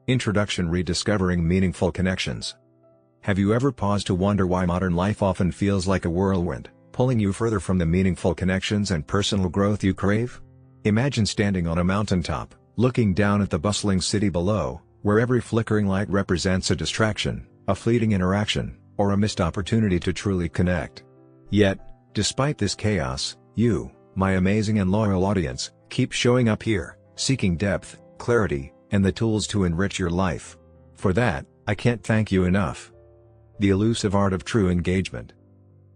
Introduction: Rediscovering Meaningful Connections. Have you ever paused to wonder why modern life often feels like a whirlwind, pulling you further from the meaningful connections and personal growth you crave? Imagine standing on a mountaintop, looking down at the bustling city below, where every flickering light represents a distraction, a fleeting interaction, or a missed opportunity to truly connect. Yet, despite this chaos, you, my amazing and loyal audience, keep showing up here, seeking depth, clarity, and the tools to enrich your life. For that, I can't thank you enough. The elusive art of true engagement.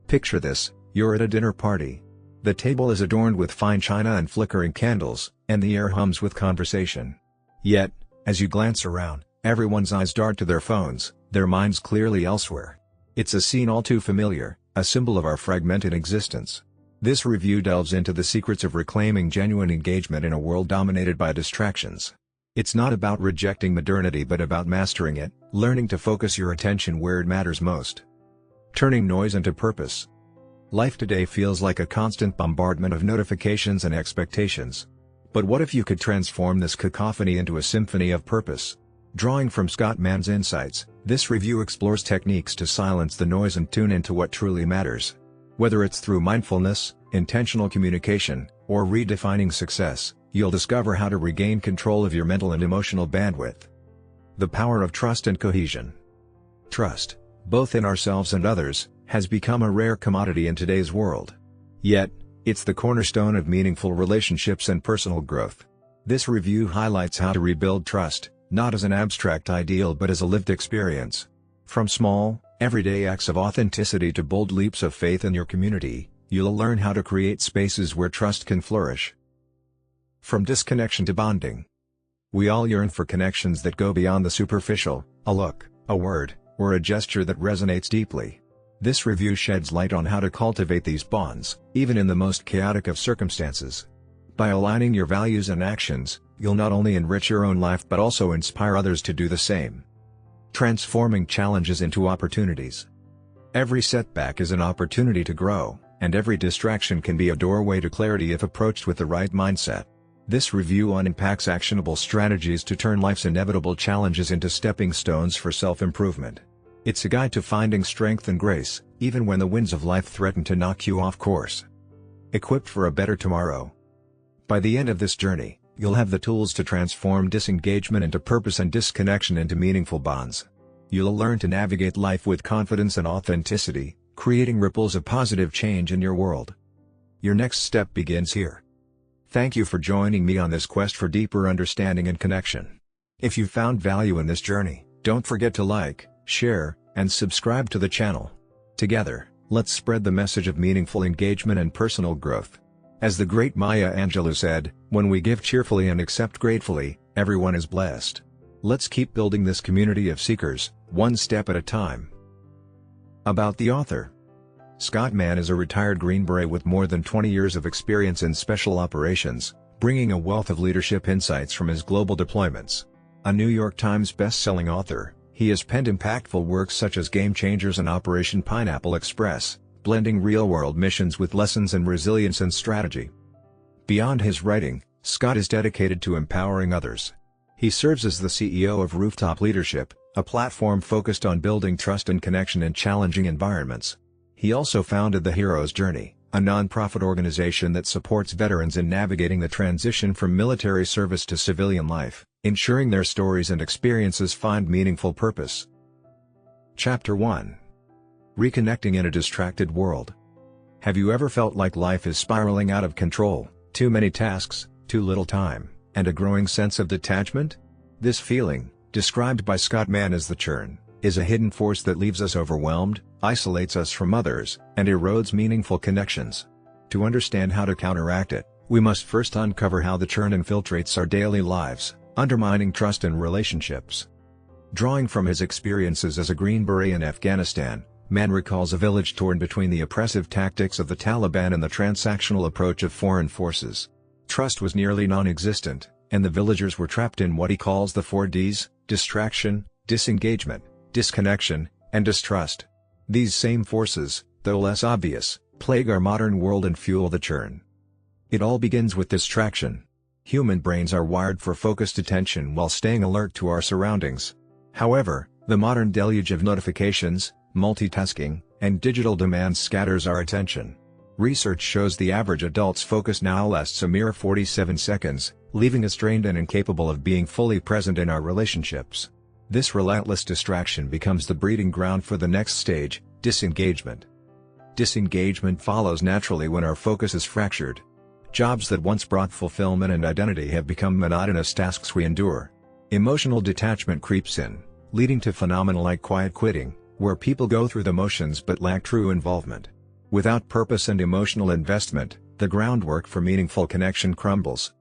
Picture this: you're at a dinner party. The table is adorned with fine china and flickering candles, and the air hums with conversation. Yet, as you glance around, everyone's eyes dart to their phones, their minds clearly elsewhere. It's a scene all too familiar, a symbol of our fragmented existence. This review delves into the secrets of reclaiming genuine engagement in a world dominated by distractions. It's not about rejecting modernity but about mastering it, learning to focus your attention where it matters most. Turning noise into purpose. Life today feels like a constant bombardment of notifications and expectations. But what if you could transform this cacophony into a symphony of purpose? Drawing from Scott Mann's insights, this review explores techniques to silence the noise and tune into what truly matters. Whether it's through mindfulness, intentional communication, or redefining success, you'll discover how to regain control of your mental and emotional bandwidth. The power of trust and cohesion. Trust, both in ourselves and others, has become a rare commodity in today's world. Yet, it's the cornerstone of meaningful relationships and personal growth. This review highlights how to rebuild trust, not as an abstract ideal but as a lived experience. From small, everyday acts of authenticity to bold leaps of faith in your community, you'll learn how to create spaces where trust can flourish. From disconnection to bonding. We all yearn for connections that go beyond the superficial, a look, a word, or a gesture that resonates deeply. This review sheds light on how to cultivate these bonds, even in the most chaotic of circumstances. By aligning your values and actions, you'll not only enrich your own life but also inspire others to do the same. Transforming challenges into opportunities. Every setback is an opportunity to grow, and every distraction can be a doorway to clarity if approached with the right mindset. This review unpacks actionable strategies to turn life's inevitable challenges into stepping stones for self-improvement. It's a guide to finding strength and grace, even when the winds of life threaten to knock you off course. Equipped for a better tomorrow. By the end of this journey, you'll have the tools to transform disengagement into purpose and disconnection into meaningful bonds. You'll learn to navigate life with confidence and authenticity, creating ripples of positive change in your world. Your next step begins here. Thank you for joining me on this quest for deeper understanding and connection. If you found value in this journey, don't forget to like, share, and subscribe to the channel. Together, let's spread the message of meaningful engagement and personal growth. As the great Maya Angelou said, "When we give cheerfully and accept gratefully, everyone is blessed." Let's keep building this community of seekers, one step at a time. About the author. Scott Mann is a retired Green Beret with more than 20 years of experience in special operations, bringing a wealth of leadership insights from his global deployments. A New York Times best-selling author, he has penned impactful works such as Game Changers and Operation Pineapple Express, blending real-world missions with lessons in resilience and strategy. Beyond his writing, Scott is dedicated to empowering others. He serves as the CEO of Rooftop Leadership, a platform focused on building trust and connection in challenging environments. He also founded The Hero's Journey, a nonprofit organization that supports veterans in navigating the transition from military service to civilian life, ensuring their stories and experiences find meaningful purpose. Chapter 1. Reconnecting in a Distracted World. Have you ever felt like life is spiraling out of control, too many tasks, too little time, and a growing sense of detachment? This feeling, described by Scott Mann as the churn, is a hidden force that leaves us overwhelmed, isolates us from others, and erodes meaningful connections. To understand how to counteract it, we must first uncover how the churn infiltrates our daily lives, undermining trust and relationships. Drawing from his experiences as a Green Beret in Afghanistan, Mann recalls a village torn between the oppressive tactics of the Taliban and the transactional approach of foreign forces. Trust was nearly non-existent, and the villagers were trapped in what he calls the 4 Ds: distraction, disengagement, disconnection, and distrust. These same forces, though less obvious, plague our modern world and fuel the churn. It all begins with distraction. Human brains are wired for focused attention while staying alert to our surroundings. However, the modern deluge of notifications, multitasking, and digital demands scatters our attention. Research shows the average adult's focus now lasts a mere 47 seconds, leaving us drained and incapable of being fully present in our relationships. This relentless distraction becomes the breeding ground for the next stage, disengagement. Disengagement follows naturally when our focus is fractured. Jobs that once brought fulfillment and identity have become monotonous tasks we endure. Emotional detachment creeps in, leading to phenomena like quiet quitting, where people go through the motions but lack true involvement. Without purpose and emotional investment, the groundwork for meaningful connection crumbles.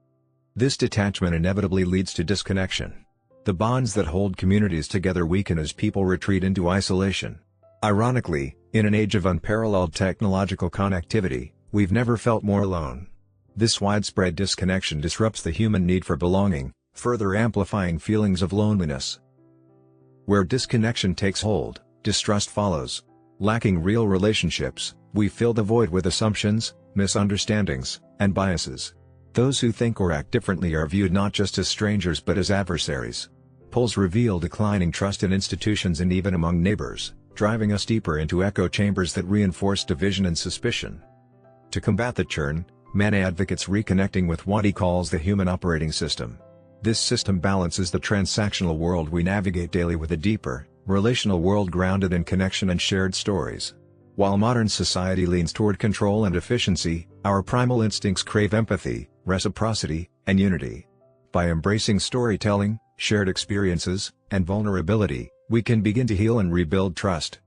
This detachment inevitably leads to disconnection. The bonds that hold communities together weaken as people retreat into isolation. Ironically, in an age of unparalleled technological connectivity, we've never felt more alone. This widespread disconnection disrupts the human need for belonging, further amplifying feelings of loneliness. Where disconnection takes hold, distrust follows. Lacking real relationships, we fill the void with assumptions, misunderstandings, and biases. Those who think or act differently are viewed not just as strangers but as adversaries. Polls reveal declining trust in institutions and even among neighbors, driving us deeper into echo chambers that reinforce division and suspicion. To combat the churn, Mann advocates reconnecting with what he calls the human operating system. This system balances the transactional world we navigate daily with a deeper, relational world grounded in connection and shared stories. While modern society leans toward control and efficiency, our primal instincts crave empathy, reciprocity, and unity. By embracing storytelling, shared experiences, and vulnerability, we can begin to heal and rebuild trust.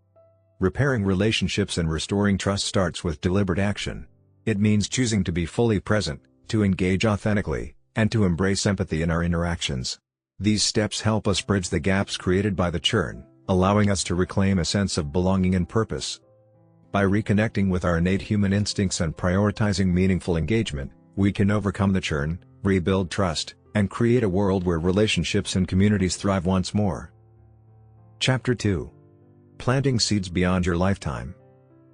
Repairing relationships and restoring trust starts with deliberate action. It means choosing to be fully present, to engage authentically, and to embrace empathy in our interactions. These steps help us bridge the gaps created by the churn, allowing us to reclaim a sense of belonging and purpose. By reconnecting with our innate human instincts and prioritizing meaningful engagement, we can overcome the churn, rebuild trust, and create a world where relationships and communities thrive once more. Chapter 2. Planting Seeds Beyond Your Lifetime.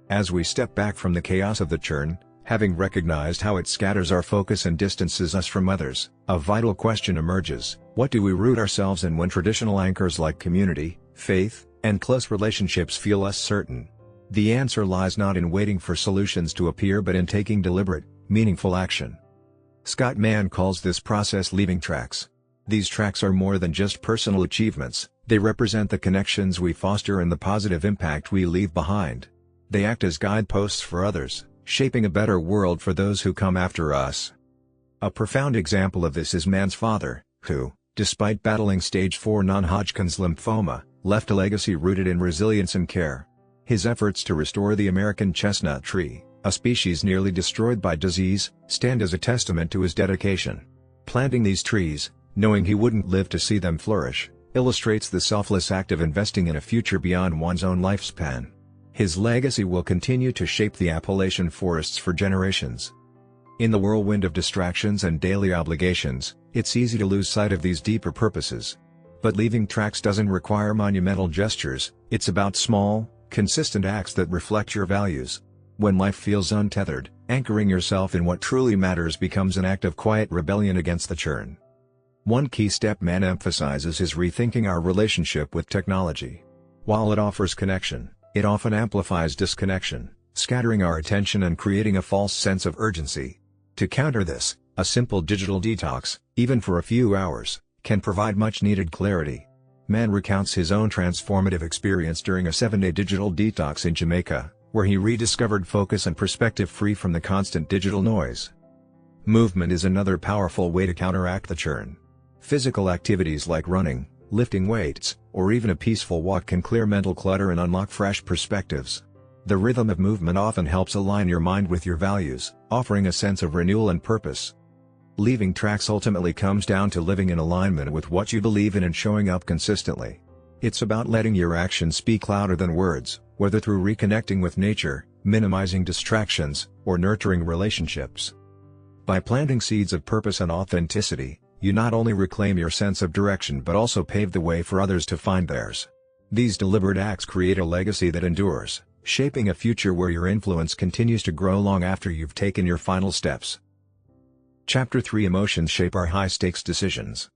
As we step back from the chaos of the churn, having recognized how it scatters our focus and distances us from others, a vital question emerges: what do we root ourselves in when traditional anchors like community, faith, and close relationships feel less certain? The answer lies not in waiting for solutions to appear but in taking deliberate, meaningful action. Scott Mann calls this process leaving tracks. These tracks are more than just personal achievements, they represent the connections we foster and the positive impact we leave behind. They act as guideposts for others, shaping a better world for those who come after us. A profound example of this is Mann's father, who, despite battling stage 4 non-Hodgkin's lymphoma, left a legacy rooted in resilience and care. His efforts to restore the American chestnut tree, a species nearly destroyed by disease, stand as a testament to his dedication. Planting these trees, knowing he wouldn't live to see them flourish, illustrates the selfless act of investing in a future beyond one's own lifespan. His legacy will continue to shape the Appalachian forests for generations. In the whirlwind of distractions and daily obligations, it's easy to lose sight of these deeper purposes. But leaving tracks doesn't require monumental gestures, it's about small, consistent acts that reflect your values. When life feels untethered, anchoring yourself in what truly matters becomes an act of quiet rebellion against the churn. One key step Mann emphasizes is rethinking our relationship with technology. While it offers connection, it often amplifies disconnection, scattering our attention and creating a false sense of urgency. To counter this, a simple digital detox, even for a few hours, can provide much-needed clarity. Mann recounts his own transformative experience during a 7-day digital detox in Jamaica, where he rediscovered focus and perspective free from the constant digital noise. Movement is another powerful way to counteract the churn. Physical activities like running, lifting weights, or even a peaceful walk can clear mental clutter and unlock fresh perspectives. The rhythm of movement often helps align your mind with your values, offering a sense of renewal and purpose. Leaving tracks ultimately comes down to living in alignment with what you believe in and showing up consistently. It's about letting your actions speak louder than words, whether through reconnecting with nature, minimizing distractions, or nurturing relationships. By planting seeds of purpose and authenticity, you not only reclaim your sense of direction but also pave the way for others to find theirs. These deliberate acts create a legacy that endures, shaping a future where your influence continues to grow long after you've taken your final steps. Chapter 3 Emotions Shape Our High-Stakes Decisions.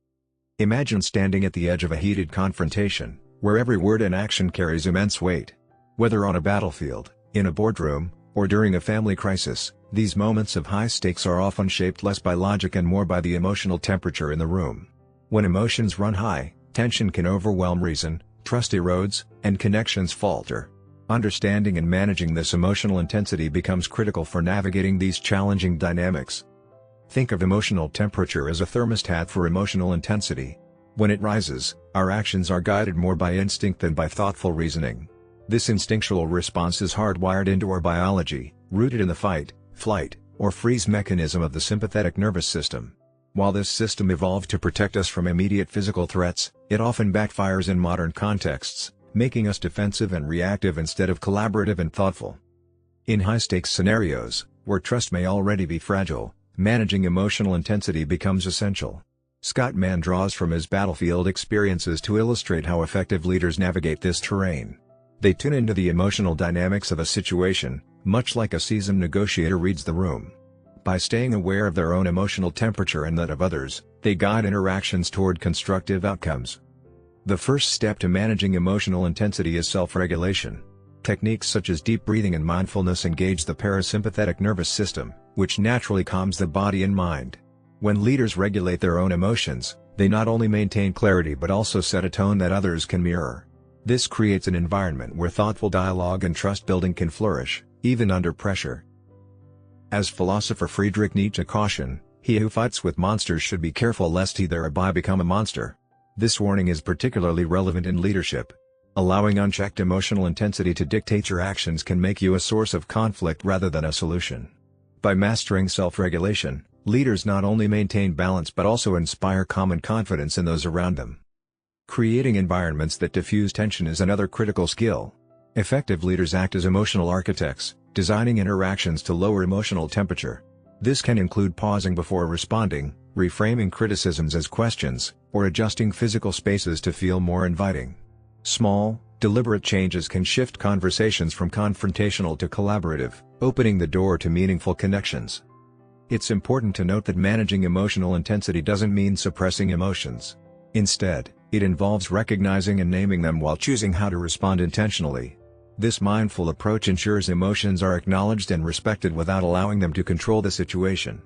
Imagine standing at the edge of a heated confrontation, where every word and action carries immense weight. Whether on a battlefield, in a boardroom, or during a family crisis, these moments of high stakes are often shaped less by logic and more by the emotional temperature in the room. When emotions run high, tension can overwhelm reason, trust erodes, and connections falter. Understanding and managing this emotional intensity becomes critical for navigating these challenging dynamics. Think of emotional temperature as a thermostat for emotional intensity. When it rises, our actions are guided more by instinct than by thoughtful reasoning. This instinctual response is hardwired into our biology, rooted in the fight, flight, or freeze mechanism of the sympathetic nervous system. While this system evolved to protect us from immediate physical threats, it often backfires in modern contexts, making us defensive and reactive instead of collaborative and thoughtful. In high-stakes scenarios, where trust may already be fragile, managing emotional intensity becomes essential. Scott Mann draws from his battlefield experiences to illustrate how effective leaders navigate this terrain. They tune into the emotional dynamics of a situation, much like a seasoned negotiator reads the room. By staying aware of their own emotional temperature and that of others, they guide interactions toward constructive outcomes. The first step to managing emotional intensity is self-regulation. Techniques such as deep breathing and mindfulness engage the parasympathetic nervous system, which naturally calms the body and mind. When leaders regulate their own emotions, they not only maintain clarity but also set a tone that others can mirror. This creates an environment where thoughtful dialogue and trust building can flourish, even under pressure. As philosopher Friedrich Nietzsche cautioned, he who fights with monsters should be careful lest he thereby become a monster. This warning is particularly relevant in leadership. Allowing unchecked emotional intensity to dictate your actions can make you a source of conflict rather than a solution. By mastering self-regulation, leaders not only maintain balance but also inspire calm and confidence in those around them. Creating environments that diffuse tension is another critical skill. Effective leaders act as emotional architects, designing interactions to lower emotional temperature. This can include pausing before responding, reframing criticisms as questions, or adjusting physical spaces to feel more inviting. Small, deliberate changes can shift conversations from confrontational to collaborative, opening the door to meaningful connections. It's important to note that managing emotional intensity doesn't mean suppressing emotions. Instead, it involves recognizing and naming them while choosing how to respond intentionally. This mindful approach ensures emotions are acknowledged and respected without allowing them to control the situation.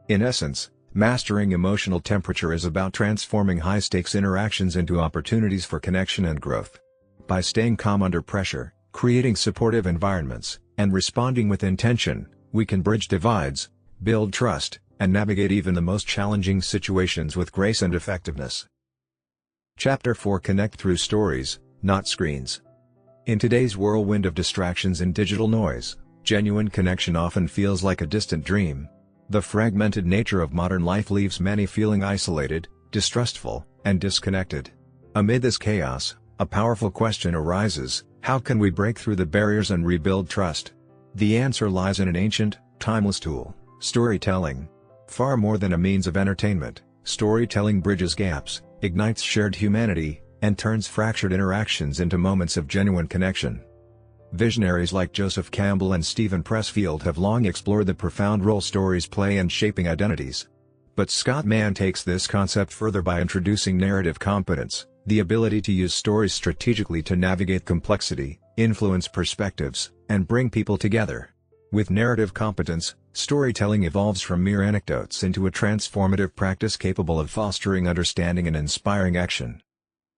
In essence, mastering emotional temperature is about transforming high-stakes interactions into opportunities for connection and growth. By staying calm under pressure, creating supportive environments, and responding with intention, we can bridge divides, build trust, and navigate even the most challenging situations with grace and effectiveness. Chapter 4 Connect through stories, not screens. In today's whirlwind of distractions and digital noise, genuine connection often feels like a distant dream. The fragmented nature of modern life leaves many feeling isolated, distrustful, and disconnected. Amid this chaos, a powerful question arises: how can we break through the barriers and rebuild trust? The answer lies in an ancient, timeless tool: storytelling. Far more than a means of entertainment, storytelling bridges gaps, ignites shared humanity, and turns fractured interactions into moments of genuine connection. Visionaries like Joseph Campbell and Stephen Pressfield have long explored the profound role stories play in shaping identities. But Scott Mann takes this concept further by introducing narrative competence, the ability to use stories strategically to navigate complexity, influence perspectives, and bring people together. With narrative competence, storytelling evolves from mere anecdotes into a transformative practice capable of fostering understanding and inspiring action.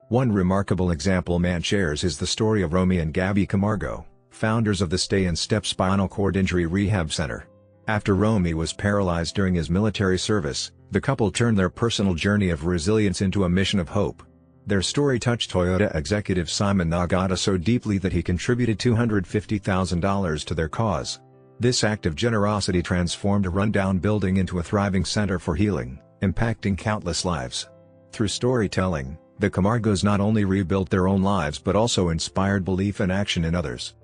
One remarkable example Mann shares is the story of Romy and Gabby Camargo, founders of the Stay and Step Spinal Cord Injury Rehab Center. After Romy was paralyzed during his military service, the couple turned their personal journey of resilience into a mission of hope. Their story touched Toyota executive Simon Nagata so deeply that he contributed $250,000 to their cause. This act of generosity transformed a rundown building into a thriving center for healing, impacting countless lives. Through storytelling, the Camargos not only rebuilt their own lives but also inspired belief and action in others.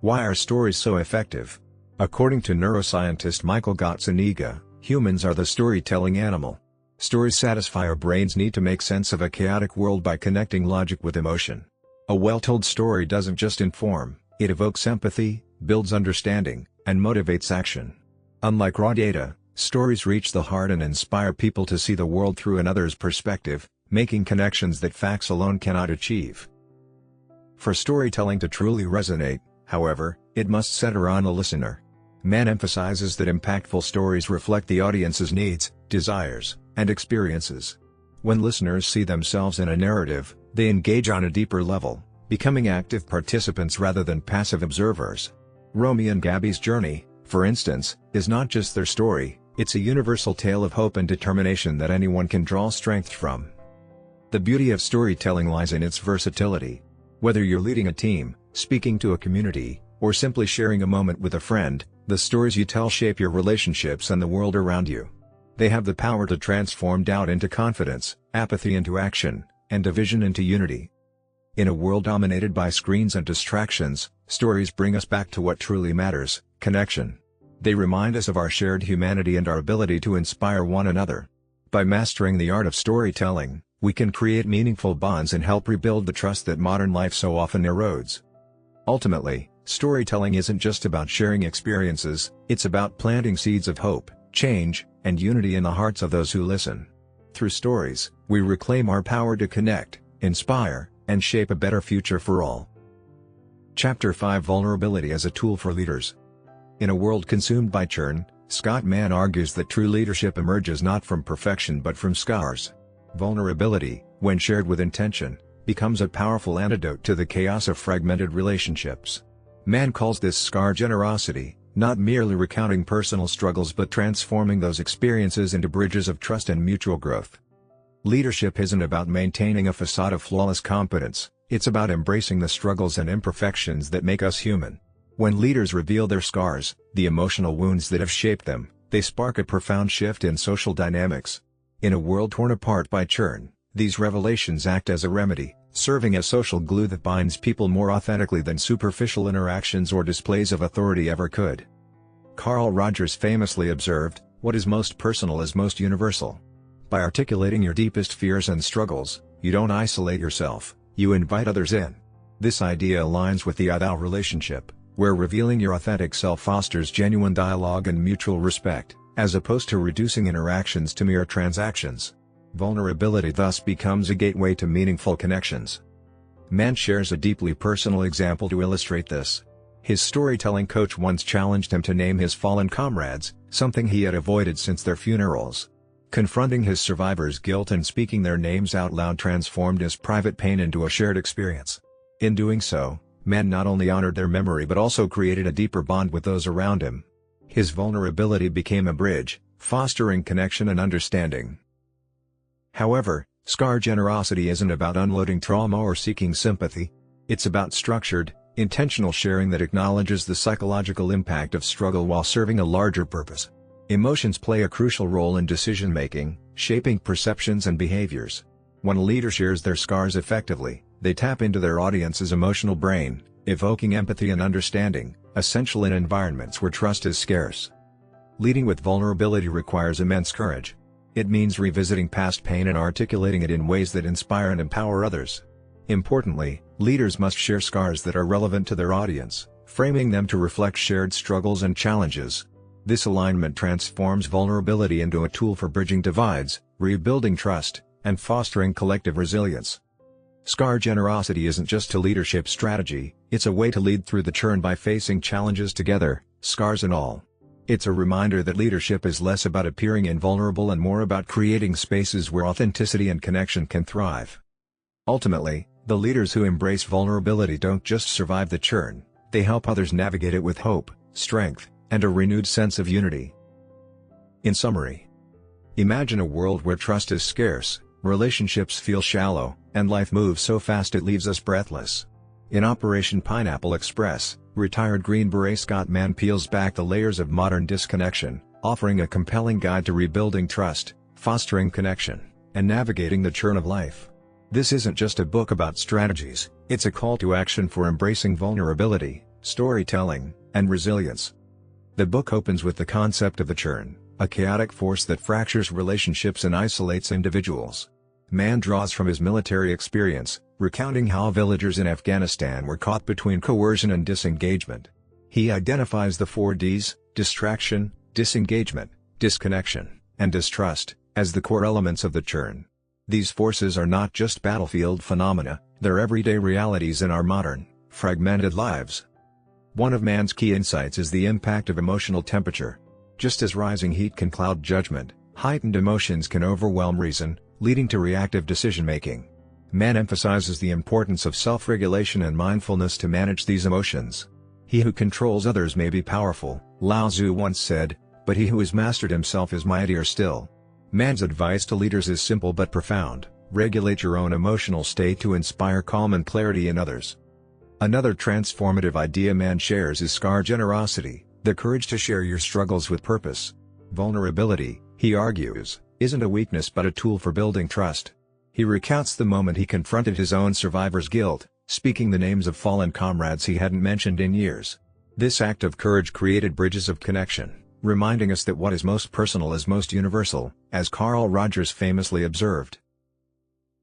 Why are stories so effective? According to neuroscientist Michael Gatzzaniga, humans are the storytelling animal. Stories satisfy our brain's need to make sense of a chaotic world by connecting logic with emotion. A well-told story doesn't just inform, it evokes empathy, builds understanding, and motivates action. Unlike raw data, Stories reach the heart and inspire people to see the world through another's perspective, making connections that facts alone cannot achieve. For storytelling to truly resonate, however, it must center on the listener. Mann emphasizes that impactful stories reflect the audience's needs, desires, and experiences. When listeners see themselves in a narrative, they engage on a deeper level, becoming active participants rather than passive observers. Romy and Gabby's journey, for instance, is not just their story, it's a universal tale of hope and determination that anyone can draw strength from. The beauty of storytelling lies in its versatility. Whether you're leading a team, speaking to a community, or simply sharing a moment with a friend, the stories you tell shape your relationships and the world around you. They have the power to transform doubt into confidence, apathy into action, and division into unity. In a world dominated by screens and distractions, stories bring us back to what truly matters: connection. They remind us of our shared humanity and our ability to inspire one another. By mastering the art of storytelling, we can create meaningful bonds and help rebuild the trust that modern life so often erodes. Ultimately, storytelling isn't just about sharing experiences, it's about planting seeds of hope, change, and unity in the hearts of those who listen. Through stories, we reclaim our power to connect, inspire, and shape a better future for all. Chapter 5: Vulnerability as a Tool for Leaders. In a world consumed by churn, Scott Mann argues that true leadership emerges not from perfection but from scars. Vulnerability, when shared with intention, becomes a powerful antidote to the chaos of fragmented relationships. Mann calls this scar generosity, not merely recounting personal struggles but transforming those experiences into bridges of trust and mutual growth. Leadership isn't about maintaining a facade of flawless competence, it's about embracing the struggles and imperfections that make us human. When leaders reveal their scars, the emotional wounds that have shaped them, they spark a profound shift in social dynamics. In a world torn apart by churn, these revelations act as a remedy, serving as social glue that binds people more authentically than superficial interactions or displays of authority ever could. Carl Rogers famously observed, "What is most personal is most universal." By articulating your deepest fears and struggles, you don't isolate yourself, you invite others in. This idea aligns with the I-thou relationship, where revealing your authentic self fosters genuine dialogue and mutual respect, as opposed to reducing interactions to mere transactions. Vulnerability thus becomes a gateway to meaningful connections. Mann shares a deeply personal example to illustrate this. His storytelling coach once challenged him to name his fallen comrades, something he had avoided since their funerals. Confronting his survivors' guilt and speaking their names out loud transformed his private pain into a shared experience. In doing so, Mann not only honored their memory but also created a deeper bond with those around him. His vulnerability became a bridge, fostering connection and understanding. However, scar generosity isn't about unloading trauma or seeking sympathy. It's about structured, intentional sharing that acknowledges the psychological impact of struggle while serving a larger purpose. Emotions play a crucial role in decision-making, shaping perceptions and behaviors. When a leader shares their scars effectively, they tap into their audience's emotional brain, evoking empathy and understanding, essential in environments where trust is scarce. Leading with vulnerability requires immense courage. It means revisiting past pain and articulating it in ways that inspire and empower others. Importantly, leaders must share scars that are relevant to their audience, framing them to reflect shared struggles and challenges. This alignment transforms vulnerability into a tool for bridging divides, rebuilding trust, and fostering collective resilience. Scar generosity isn't just a leadership strategy, it's a way to lead through the churn by facing challenges together, scars and all. It's a reminder that leadership is less about appearing invulnerable and more about creating spaces where authenticity and connection can thrive. Ultimately, the leaders who embrace vulnerability don't just survive the churn, they help others navigate it with hope, strength, and a renewed sense of unity. In summary, imagine a world where trust is scarce, relationships feel shallow, and life moves so fast it leaves us breathless. In Operation Pineapple Express, retired Green Beret Scott Mann peels back the layers of modern disconnection, offering a compelling guide to rebuilding trust, fostering connection, and navigating the churn of life. This isn't just a book about strategies, it's a call to action for embracing vulnerability, storytelling, and resilience. The book opens with the concept of the churn, a chaotic force that fractures relationships and isolates individuals. Mann draws from his military experience, recounting how villagers in Afghanistan were caught between coercion and disengagement. He identifies the 4 Ds: distraction, disengagement, disconnection, and distrust, as the core elements of the churn. These forces are not just battlefield phenomena, they're everyday realities in our modern, fragmented lives. One of man's key insights is the impact of emotional temperature. Just as rising heat can cloud judgment, heightened emotions can overwhelm reason, leading to reactive decision-making. Man emphasizes the importance of self-regulation and mindfulness to manage these emotions. He who controls others may be powerful, 𝐒𝐤𝐬𝐧𝐠 once said, but he who has mastered himself is mightier still. Man's advice to leaders is simple but profound: regulate your own emotional state to inspire calm and clarity in others. Another transformative idea man shares is scar generosity, the courage to share your struggles with purpose. Vulnerability, he argues, isn't a weakness but a tool for building trust. He recounts the moment he confronted his own survivor's guilt, speaking the names of fallen comrades he hadn't mentioned in years. This act of courage created bridges of connection, reminding us that what is most personal is most universal, as Carl Rogers famously observed.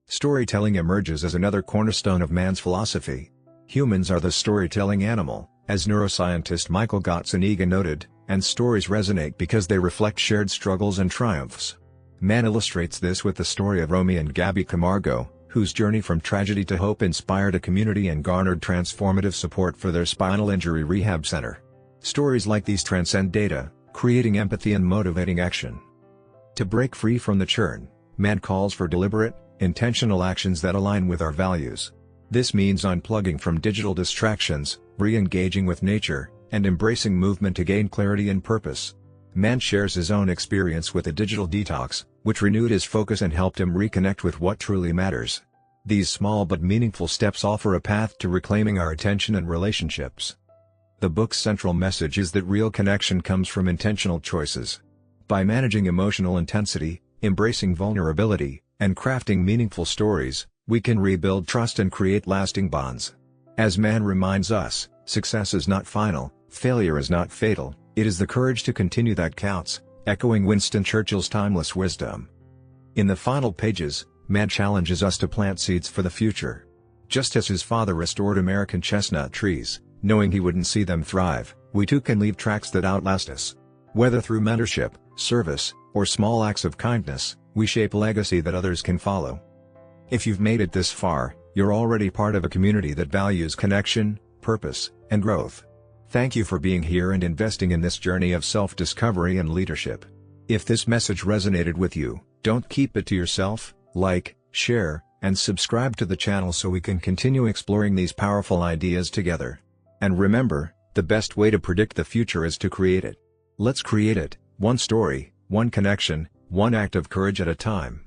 Storytelling emerges as another cornerstone of man's philosophy. Humans are the storytelling animal, as neuroscientist 𝐒𝐤𝐬𝐧𝐭 noted, and stories resonate because they reflect shared struggles and triumphs. Mann illustrates this with the story of Romy and Gabby Camargo, whose journey from tragedy to hope inspired a community and garnered transformative support for their spinal injury rehab center. Stories like these transcend data, creating empathy and motivating action. To break free from the churn, Mann calls for deliberate, intentional actions that align with our values. This means unplugging from digital distractions, re-engaging with nature, and embracing movement to gain clarity and purpose. Mann shares his own experience with a digital detox, which renewed his focus and helped him reconnect with what truly matters. These small but meaningful steps offer a path to reclaiming our attention and relationships. The book's central message is that real connection comes from intentional choices. By managing emotional intensity, embracing vulnerability, and crafting meaningful stories, we can rebuild trust and create lasting bonds. As Mann reminds us, success is not final, failure is not fatal, it is the courage to continue that counts, echoing Winston Churchill's timeless wisdom. In the final pages, Mann challenges us to plant seeds for the future. Just as his father restored American chestnut trees, knowing he wouldn't see them thrive, we too can leave tracks that outlast us. Whether through mentorship, service, or small acts of kindness, we shape a legacy that others can follow. If you've made it this far, you're already part of a community that values connection, purpose, and growth. Thank you for being here and investing in this journey of self-discovery and leadership. If this message resonated with you, don't keep it to yourself. Like, share, and subscribe to the channel so we can continue exploring these powerful ideas together. And remember, the best way to predict the future is to create it. Let's create it, one story, one connection, one act of courage at a time.